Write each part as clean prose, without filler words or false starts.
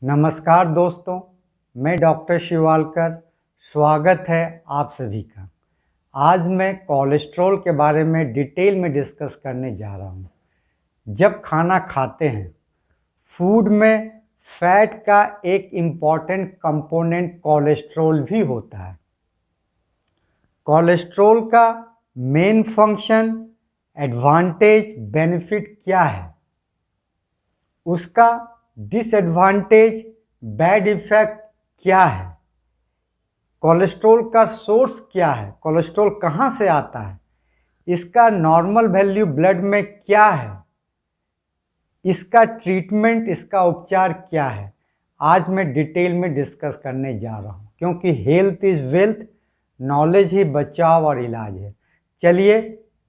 नमस्कार दोस्तों, मैं डॉक्टर शिवालकर। स्वागत है आप सभी का। आज मैं कोलेस्ट्रॉल के बारे में डिटेल में डिस्कस करने जा रहा हूँ। जब खाना खाते हैं, फूड में फैट का एक इम्पॉर्टेंट कंपोनेंट कोलेस्ट्रॉल भी होता है। कोलेस्ट्रॉल का मेन फंक्शन, एडवांटेज, बेनिफिट क्या है, उसका डिसएडवांटेज, बैड इफेक्ट क्या है, कोलेस्ट्रॉल का सोर्स क्या है, कोलेस्ट्रॉल कहाँ से आता है, इसका नॉर्मल वैल्यू ब्लड में क्या है, इसका ट्रीटमेंट, इसका उपचार क्या है, आज मैं डिटेल में डिस्कस करने जा रहा हूँ। क्योंकि हेल्थ इज वेल्थ, नॉलेज ही बचाव और इलाज है। चलिए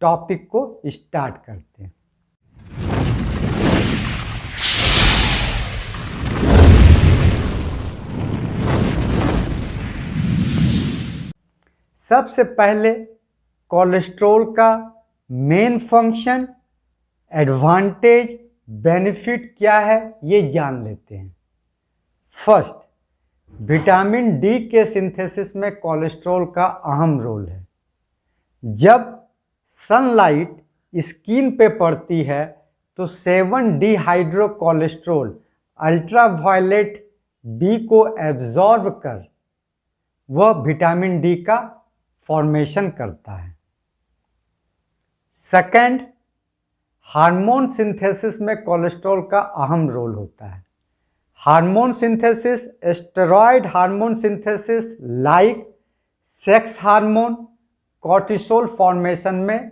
टॉपिक को स्टार्ट करते हैं। सबसे पहले कोलेस्ट्रॉल का मेन फंक्शन, एडवांटेज, बेनिफिट क्या है ये जान लेते हैं। फर्स्ट, विटामिन डी के सिंथेसिस में कोलेस्ट्रॉल का अहम रोल है। जब सनलाइट स्किन पे पड़ती है तो 7 डिहाइड्रो कोलेस्ट्रॉल अल्ट्रावायलेट बी को एब्जॉर्ब कर वह विटामिन डी का फॉर्मेशन करता है। सेकंड, हार्मोन सिंथेसिस में कोलेस्ट्रॉल का अहम रोल होता है। Hormone synthesis, steroid hormone synthesis like sex hormone, cortisol formation में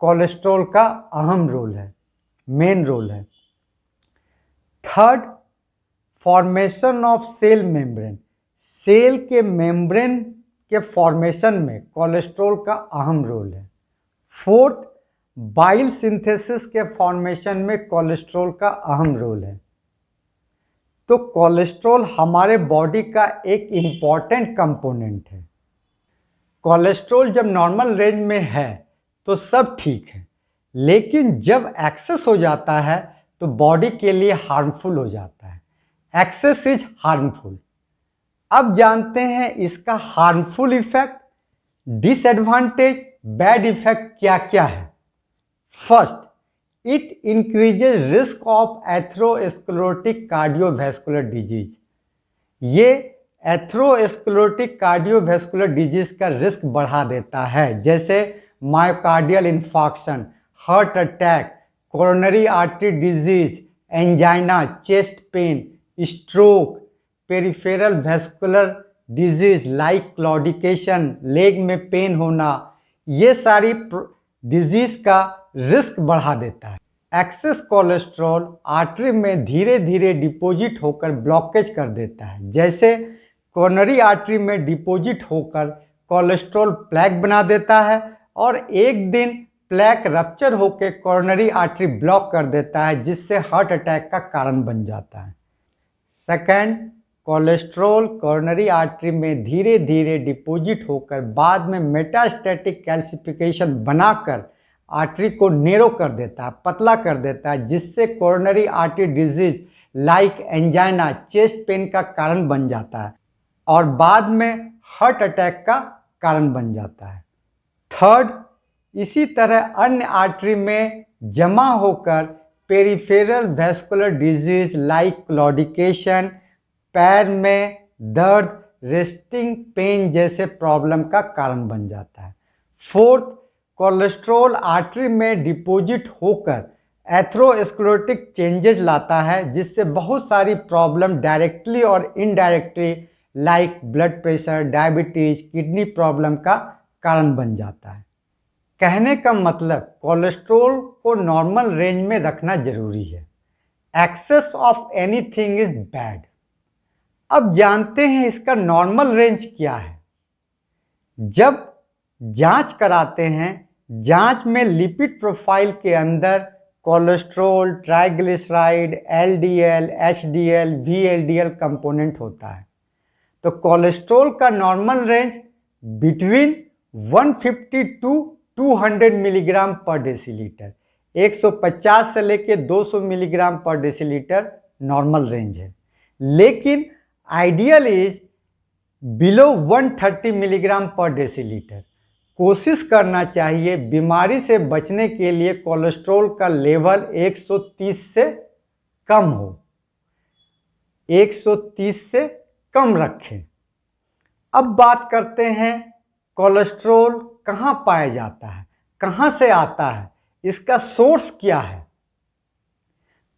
कोलेस्ट्रॉल का अहम रोल है, मेन रोल है। Third, formation of cell membrane, cell के मेम्ब्रेन के फॉर्मेशन में कोलेस्ट्रॉल का अहम रोल है। फोर्थ, बाइल सिंथेसिस के फॉर्मेशन में कोलेस्ट्रॉल का अहम रोल है। तो कोलेस्ट्रॉल हमारे बॉडी का एक इम्पॉर्टेंट कंपोनेंट है। कोलेस्ट्रॉल जब नॉर्मल रेंज में है तो सब ठीक है, लेकिन जब एक्सेस हो जाता है तो बॉडी के लिए हार्मफुल हो जाता है। Excess is harmful. अब जानते हैं इसका harmful effect, disadvantage, bad effect क्या क्या है। First, it increases risk of atherosclerotic cardiovascular disease. ये एथेरोस्क्लेरोटिक कार्डियोवैस्कुलर डिजीज का रिस्क बढ़ा देता है, जैसे myocardial infarction, heart attack, coronary artery disease, angina, chest pain, stroke, peripheral vascular disease like claudication, leg में पेन होना, ये सारी डिजीज का रिस्क बढ़ा देता है। एक्सेस कोलेस्ट्रॉल आर्टरी में धीरे धीरे डिपॉजिट होकर ब्लॉकेज कर देता है, जैसे कोरोनरी आर्टरी में डिपॉजिट होकर कोलेस्ट्रॉल प्लेक बना देता है और एक दिन प्लेक रप्चर होकर कोरोनरी आर्टरी ब्लॉक कर देता है, जिससे हार्ट अटैक का कारण बन जाता है। सेकंड, कोलेस्ट्रॉल कोरोनरी आर्टरी में धीरे धीरे डिपॉजिट होकर बाद में मेटास्टैटिक कैल्सिफिकेशन बनाकर आर्टरी को नेरो कर देता है, पतला कर देता है, जिससे coronary artery disease like angina, chest pen का कारण बन जाता है और बाद में हार्ट अटैक का कारण बन जाता है। थर्ड, इसी तरह अन्य आर्टरी में जमा होकर peripheral vascular disease like claudication, पैर में दर्द, रेस्टिंग पेन जैसे प्रॉब्लम का कारण बन जाता है। फोर्थ, कोलेस्ट्रॉल आर्टरी में डिपॉजिट होकर एथेरोस्क्लेरोटिक चेंजेस लाता है, जिससे बहुत सारी प्रॉब्लम डायरेक्टली और indirectly like blood pressure, diabetes, kidney problem का कारण बन जाता है। कहने का मतलब कोलेस्ट्रॉल को नॉर्मल रेंज में रखना जरूरी है। Excess of anything is bad. अब जानते हैं इसका नॉर्मल रेंज क्या है। जब जांच कराते हैं, जांच में लिपिड प्रोफाइल के अंदर cholesterol, triglyceride, LDL, HDL, VLDL component होता है। तो कोलेस्ट्रॉल का normal range between 150 to 200 milligram per decilitre, 150 से लेके 200 milligram per decilitre normal range है। लेकिन ideal is below 130 milligram per decilitre. कोशिश करना चाहिए बीमारी से बचने के लिए कोलेस्ट्रॉल का लेवल 130 से कम हो, 130 से कम रखें। अब बात करते हैं कोलेस्ट्रॉल कहाँ पाया जाता है, कहाँ से आता है, इसका सोर्स क्या है।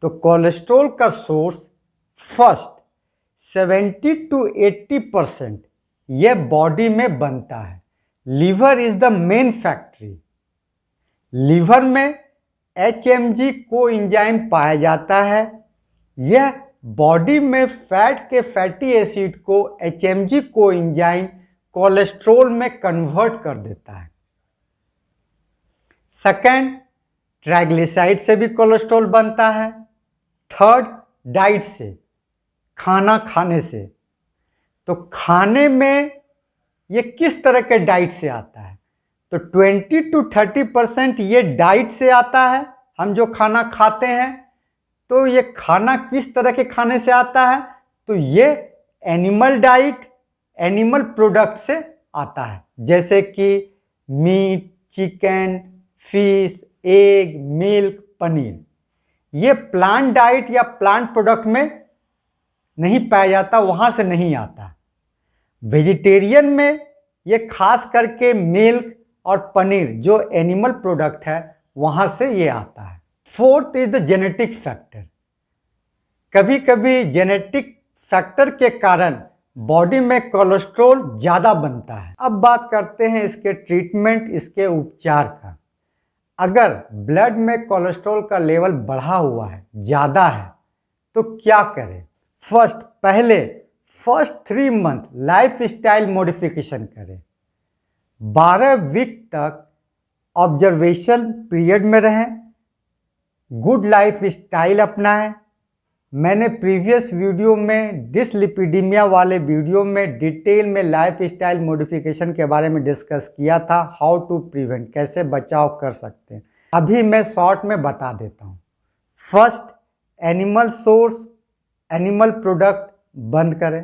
तो कोलेस्ट्रॉल का सोर्स फर्स्ट 70 to 80% यह बॉडी में बनता है। Liver is the main factory. Liver में HMG कोएंजाइम पाया जाता है। यह बॉडी में फैट के फैटी एसिड को HMG कोएंजाइम कोलेस्ट्रॉल में कन्वर्ट कर देता है। सेकंड, ट्राइग्लिसराइड से भी कोलेस्ट्रॉल बनता है। थर्ड, डाइट से, खाना खाने से। तो खाने में ये किस तरह के डाइट से आता है? तो 20 to 30% ये डाइट से आता है। हम जो खाना खाते हैं, तो ये खाना किस तरह के खाने से आता है? तो ये एनिमल डाइट, एनिमल प्रोडक्ट से आता है, जैसे कि meat, chicken, fish, egg, milk, paneer. ये प्लांट डाइट या प्लांट प्रोडक्ट में नहीं पाया जाता, वहाँ से नहीं आता। वेजिटेरियन में ये खास करके मिल्क और पनीर जो एनिमल प्रोडक्ट है, वहाँ से ये आता है। Fourth is the genetic factor. कभी कभी जेनेटिक फैक्टर के कारण बॉडी में कोलेस्ट्रॉल ज़्यादा बनता है। अब बात करते हैं इसके ट्रीटमेंट, इसके उपचार का। अगर ब्लड में कोलेस्ट्रॉल का लेवल बढ़ा हुआ है, ज़्यादा है, तो क्या करें? First 3 month life style modification करें। 12 वीक तक ऑब्जर्वेशन पीरियड में रहें, गुड लाइफ स्टाइल अपनाएं। मैंने प्रीवियस वीडियो में डिसलिपिडीमिया वाले वीडियो में डिटेल में लाइफ स्टाइल मॉडिफिकेशन के बारे में डिस्कस किया था, हाउ टू प्रिवेंट, कैसे बचाव कर सकते हैं। अभी मैं शॉर्ट में बता देता हूँ। First, animal source, animal product बंद करें।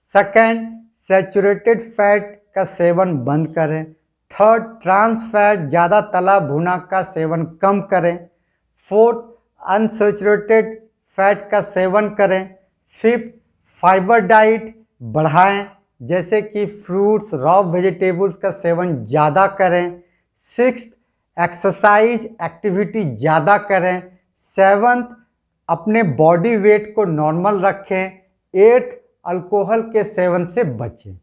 सेकंड, सैचुरेटेड फैट का सेवन बंद करें। थर्ड, ट्रांस फैट, ज़्यादा तला भुना का सेवन कम करें। फोर्थ, अनसैचुरेटेड फैट का सेवन करें। फिफ्थ, फाइबर डाइट बढ़ाएं, जैसे कि फ्रूट्स, रॉ वेजिटेबल्स का सेवन ज़्यादा करें। सिक्स्थ, एक्सरसाइज एक्टिविटी ज़्यादा करें। सेवन्थ, अपने बॉडी वेट को नॉर्मल रखें। एट्थ, अल्कोहल के सेवन से बचें।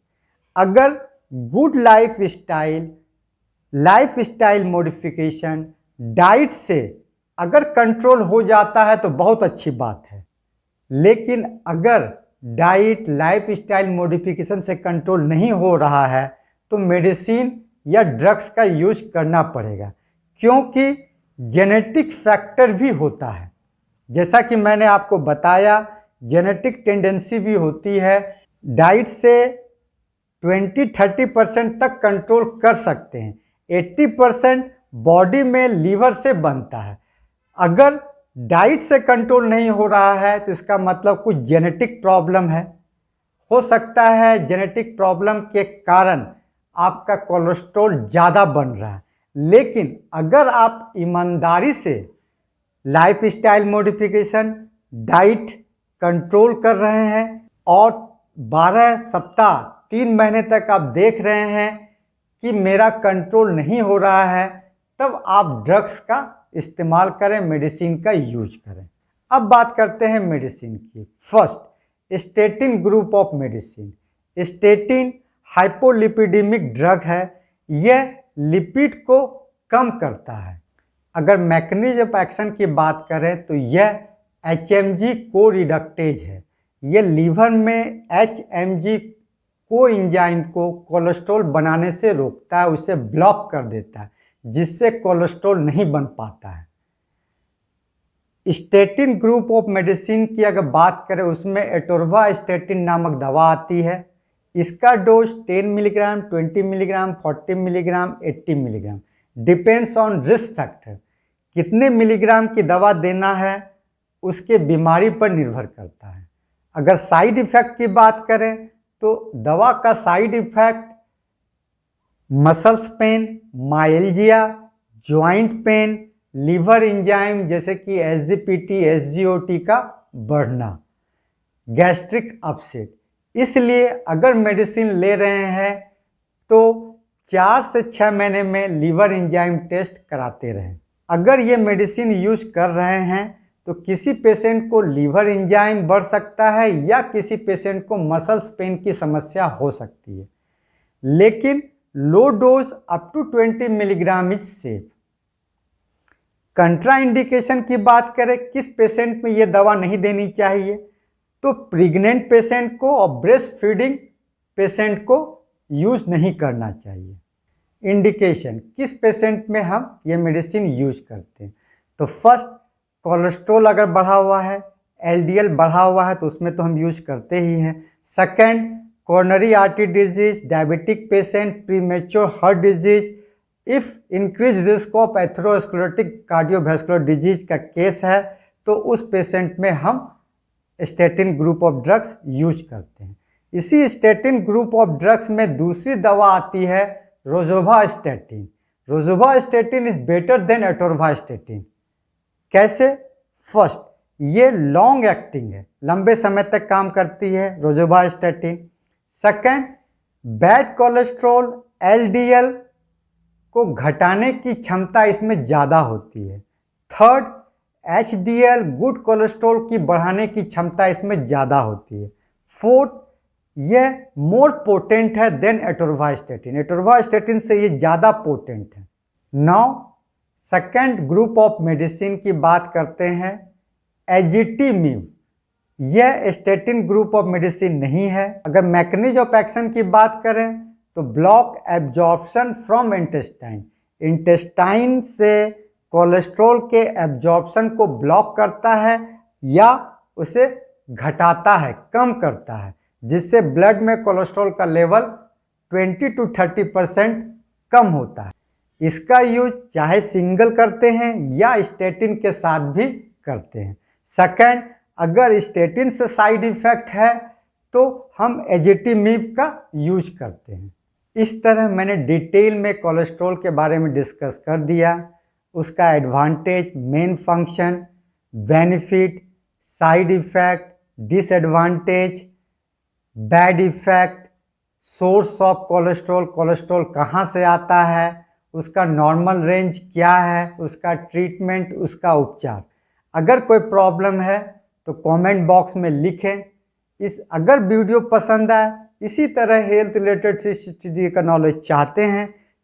अगर good life style modification, diet से अगर कंट्रोल हो जाता है तो बहुत अच्छी बात है। लेकिन अगर डाइट, लाइफ स्टाइल मॉडिफिकेशन से कंट्रोल नहीं हो रहा है, तो मेडिसिन या ड्रग्स का यूज करना पड़ेगा, क्योंकि जेनेटिक फैक्टर भी होता है। जैसा कि मैंने आपको बताया, जेनेटिक टेंडेंसी भी होती है। डाइट से 20-30% तक कंट्रोल कर सकते हैं। 80% बॉडी में लीवर से बनता है। अगर डाइट से कंट्रोल नहीं हो रहा है, तो इसका मतलब कुछ जेनेटिक प्रॉब्लम है। हो सकता है जेनेटिक प्रॉब्लम के कारण आपका कोलेस्ट्रॉल ज़्यादा बन रहा है। लेकिन अगर आप ईमानदारी से life style modification, diet control कर रहे हैं और 12 सप्ताह 3 महीने तक आप देख रहे हैं कि मेरा कंट्रोल नहीं हो रहा है, तब आप ड्रग्स का इस्तेमाल करें, मेडिसिन का यूज करें। अब बात करते हैं मेडिसिन की। First, statin group of medicine. Statin hypolipidaemic drug है। यह लिपिड को कम करता है। अगर मैकेनिज्म ऑफ एक्शन की बात करें तो यह HMG को रिडक्टेज है। यह लीवर में HMG को एंजाइम को कोलेस्ट्रॉल बनाने से रोकता है, उसे ब्लॉक कर देता है, जिससे कोलेस्ट्रॉल नहीं बन पाता है। स्टेटिन ग्रुप ऑफ मेडिसिन की अगर बात करें, उसमें एटोर्वास्टेटिन नामक दवा आती है। इसका dose 10 milligram, 20 milligram, 40 milligram, 80 milligram, depends on risk factor. कितने मिलीग्राम की दवा देना है उसके बीमारी पर निर्भर करता है। अगर साइड इफ़ेक्ट की बात करें तो दवा का side effect muscles pain, myalgia, joint pain, liver enzyme जैसे कि एसजीपीटी, एसजीओटी का बढ़ना, गैस्ट्रिक अपसेट। इसलिए अगर मेडिसिन ले रहे हैं तो 4 से 6 महीने में लीवर एंजाइम टेस्ट कराते रहें। अगर ये मेडिसिन यूज कर रहे हैं तो किसी पेशेंट को लीवर एंजाइम बढ़ सकता है या किसी पेशेंट को मसल्स पेन की समस्या हो सकती है, लेकिन low dose up to 20 milligram is safe. Contraindication की बात करें, किस पेशेंट में ये दवा नहीं देनी चाहिए, तो प्रेग्नेंट पेशेंट को और ब्रेस्ट फीडिंग पेशेंट को यूज नहीं करना चाहिए। इंडिकेशन, किस पेशेंट में हम ये मेडिसिन यूज करते हैं, तो फर्स्ट कोलेस्ट्रॉल अगर बढ़ा हुआ है, एलडीएल बढ़ा हुआ है तो उसमें तो हम यूज करते ही हैं। Second, coronary artery disease, diabetic patient, premature heart disease, if increase risk of atherosclerotic cardiovascular disease का केस है तो उस पेशेंट में हम statin group of drugs use करते हैं। इसी स्टेटिन ग्रुप ऑफ ड्रग्स में दूसरी दवा आती है रोजुवास्टेटिन। रोजुवास्टेटिन इज बेटर देन एटोरवास्टेटिन। कैसे? फर्स्ट, ये लॉन्ग एक्टिंग है, लंबे समय तक काम करती है रोजुवास्टेटिन। सेकंड, बैड कोलेस्ट्रॉल एलडीएल को घटाने की क्षमता इसमें ज़्यादा होती है। थर्ड, एचडीएल गुड कोलेस्ट्रॉल की बढ़ाने की क्षमता इसमें ज़्यादा होती है। फोर्थ, यह मोर पोटेंट है देन एटोरवास्टेटिन, एटोरवास्टेटिन से ये ज़्यादा पोटेंट है। Now second group of medicine की बात करते हैं, एजिटिमिब। यह स्टेटिन ग्रुप ऑफ मेडिसिन नहीं है। अगर मैकेनिज्म ऑफ एक्शन की बात करें तो block absorption from intestine, intestine से कोलेस्ट्रॉल के एब्जॉर्प्शन को ब्लॉक करता है या उसे घटाता है, कम करता है, जिससे ब्लड में कोलेस्ट्रॉल का लेवल 20 to 30% कम होता है। इसका यूज चाहे सिंगल करते हैं या स्टेटिन के साथ भी करते हैं। सेकंड, अगर स्टेटिन से साइड इफेक्ट है तो हम एजिटिमिब का यूज करते हैं। इस तरह मैंने डिटेल में कोलेस्ट्रॉल के बारे में डिस्कस कर दिया, उसका advantage, main function, benefit, side effect, disadvantage, bad effect, source of cholesterol, cholesterol कहाँ से आता है, उसका नॉर्मल रेंज क्या है, उसका ट्रीटमेंट, उसका उपचार। अगर कोई प्रॉब्लम है तो कमेंट बॉक्स में लिखें। अगर वीडियो पसंद आए, इसी तरह हेल्थ रिलेटेड चीज़ का नॉलेज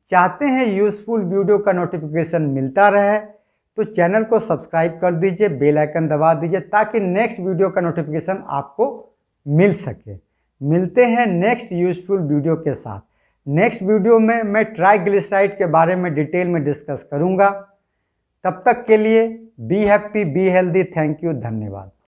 चाहते हैं यूज़फुल वीडियो का नोटिफिकेशन मिलता रहे, तो चैनल को सब्सक्राइब कर दीजिए, बेल आइकन दबा दीजिए ताकि नेक्स्ट वीडियो का नोटिफिकेशन आपको मिल सके। मिलते हैं नेक्स्ट यूज़फुल वीडियो के साथ। नेक्स्ट वीडियो में मैं ट्राइग्लिसराइड के बारे में डिटेल में डिस्कस करूँगा। तब तक के लिए be happy, be healthy. Thank you, धन्यवाद।